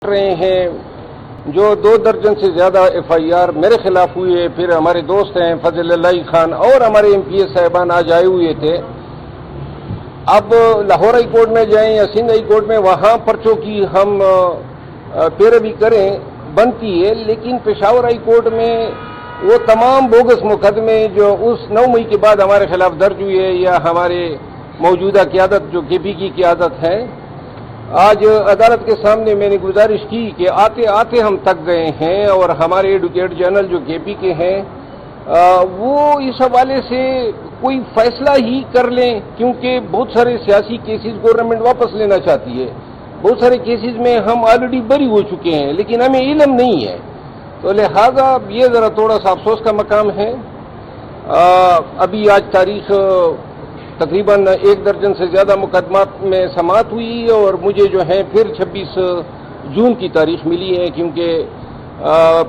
رہے ہیں جو 2 درجن سے زیادہ ایف آئی آر میرے خلاف ہوئے، پھر ہمارے دوست ہیں فضل اللہ خان اور ہمارے ایم پی ایس صاحبان آج آئے ہوئے تھے۔ اب لاہور ہائی کورٹ میں جائیں یا سندھ ہائی کورٹ میں، وہاں پرچوں کی ہم پیروی کریں بنتی ہے، لیکن پشاور ہائی کورٹ میں وہ تمام بوگس مقدمے جو اس 9 مئی کے بعد ہمارے خلاف درج ہوئے یا ہمارے موجودہ قیادت جو کے پی کی قیادت ہے، آج عدالت کے سامنے میں نے گزارش کی کہ آتے آتے ہم تک گئے ہیں اور ہمارے ایڈوکیٹ جنرل جو کے پی کے ہیں وہ اس حوالے سے کوئی فیصلہ ہی کر لیں، کیونکہ بہت سارے سیاسی کیسز گورنمنٹ واپس لینا چاہتی ہے، بہت سارے کیسز میں ہم آلریڈی بری ہو چکے ہیں لیکن ہمیں علم نہیں ہے، تو لہذا یہ ذرا تھوڑا سا افسوس کا مقام ہے۔ ابھی آج تاریخ تقریباً 1 درجن سے زیادہ مقدمات میں سماعت ہوئی اور مجھے جو ہے پھر 26 جون کی تاریخ ملی ہے، کیونکہ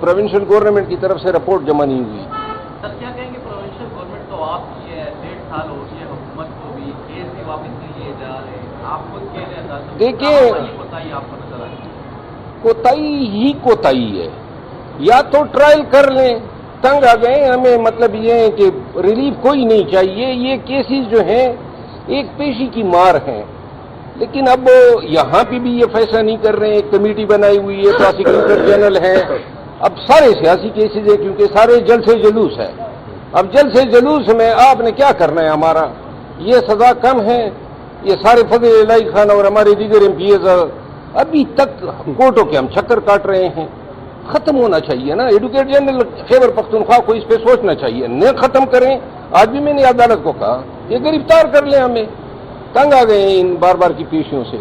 پروونشل گورنمنٹ کی طرف سے رپورٹ جمع نہیں ہوئی۔ سر کیا کہیں گے، پروونشل گورنمنٹ تو آپ کی ہے، 1.5 سال ہو گئی ہے حکومت کو بھی، کیس بھی واپس نہیں لیے جا رہے، آپ خود کہہ رہے ہیں دیکھیں کوتاہی آپ کو نظر آئی؟ کوتاہی ہی کوتاہی ہے، یا تو ٹرائل کر لیں، تنگ آ گئے ہمیں، مطلب یہ ہے کہ ریلیف کوئی نہیں چاہیے، یہ کیسز جو ہیں ایک پیشی کی مار ہیں، لیکن اب یہاں پہ بھی یہ فیصلہ نہیں کر رہے ہیں، ایک کمیٹی بنائی ہوئی ہے، پراسیکیوٹر جنرل ہے، اب سارے سیاسی کیسز ہیں کیونکہ سارے جلد سے جلوس ہے، اب جلد سے جلوس میں آپ نے کیا کرنا ہے، ہمارا یہ سزا کم ہے، یہ سارے فضل اللہ خان اور ہمارے دیگر ایم پی ایز ابھی تک کورٹوں کے ہم چکر کاٹ رہے ہیں، ختم ہونا چاہیے نا، ایڈوکیٹ جنرل خیبر پختونخوا کو اس پہ سوچنا چاہیے، نہ ختم کریں۔ آج بھی میں نے عدالت کو کہا کہ گرفتار کر لیں، ہمیں تنگ آ گئے ہیں ان بار بار کی پیشیوں سے۔